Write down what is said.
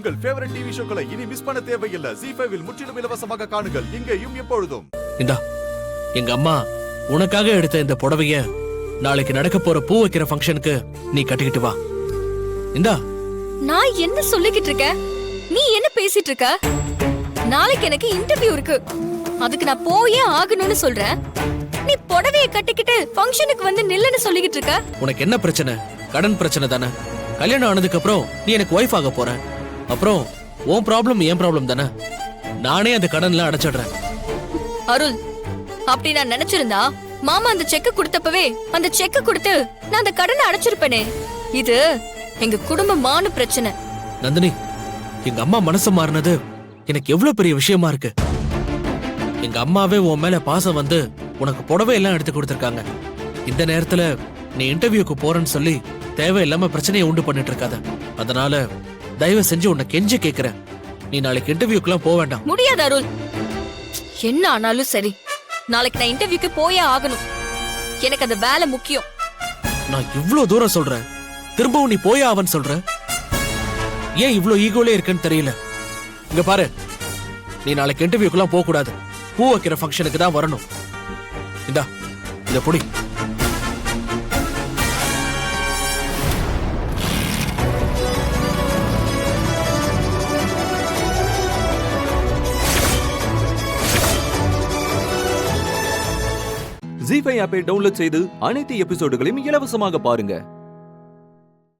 உங்கள் favourite TV ஷோக்களை இனி miss பண்ண தேவையில்லை. ZEE5 இல் முற்றிலும் இலவசமாக காணுங்கள், இங்கேயும் எப்பொழுதும். இந்தா, எங்க அம்மா உனக்காக எடுத்த இந்த புடவைய நாளைக்கு நடக்க போற பூ வைக்கிற ஃபங்க்ஷனுக்கு நீ கட்டிக்கிட்டு வா. இந்தா. நான் என்ன சொல்லிக்கிட்டு இருக்க? நீ என்ன பேசிட்டு இருக்க? நாளைக்கு எனக்கு இன்டர்வியூ இருக்கு, அதுக்கு நான் போயே ஆகணும்னு சொல்றேன். நீ புடவைய கட்டிக்கிட்டு ஃபங்க்ஷனுக்கு வந்து நில்லுன்னு சொல்லிக்கிட்டு இருக்க. உனக்கு என்ன பிரச்சனை? கடன் பிரச்சனை தானே? கல்யாணம் ஆனதுக்கு அப்புறம் நீ எனக்கு ஒய்ஃப் ஆக போற. அப்புறம் உன் ப்ராப்ளம் என் ப்ராப்ளம் தானே? நானே அந்த கடன்லாம் அடைச்சிடுறேன். அருள், அப்படி நான் நினைச்சிருந்தா மாமா அந்த செக் கொடுத்தப்பவே அந்த செக் கொடுத்து நான் அந்த கடனை அடைச்சிருப்பேனே. இது எங்க குடும்பமான பிரச்சனை. நந்தினி, எங்க அம்மா மனசு மாறினது எனக்கு எவ்வளவு பெரிய விஷயமா இருக்கு. எங்க அம்மாவே உன் மேல பாசம் வந்து உனக்கு புடவை எல்லாம் எடுத்து கொடுத்திருக்காங்க. இந்த நேரத்துல நீ இன்டர்வியூக்கு போறேன்னு சொல்லி தேவையில்லாம பிரச்சனையை உண்டு பண்ணிட்டு இருக்காத. அதனால தயவு செஞ்சு உன்னை கெஞ்சி கேக்குறேன், நீ நாளைக்கு இன்டர்வியூக்குலாம் போக வேண்டாம். முடியாது அருள், என்ன ஆனாலும் சரி நாளைக்கு நான் இன்டர்வியூக்கு போயே ஆகணும். எனக்கு அந்த வேலை முக்கியம். நான் இவ்ளோ தூரம் சொல்றேன், திரும்பவும் நீ போயே ஆவன்னு சொல்ற. ஏன் இவ்ளோ ஈகோலே இருக்குன்னு தெரியல. இங்க பாரு, நீ நாளைக்கு இன்டர்வியூக்குலாம் போக கூடாது. பூ வைக்கிற ஃபங்க்ஷனுக்கு தான் வரணும். இந்தா, இத புடி. ZEE5 ஆப்பை டவுன்லோட் செய்து அனைத்து எபிசோடுகளையும் இலவசமாக பாருங்க.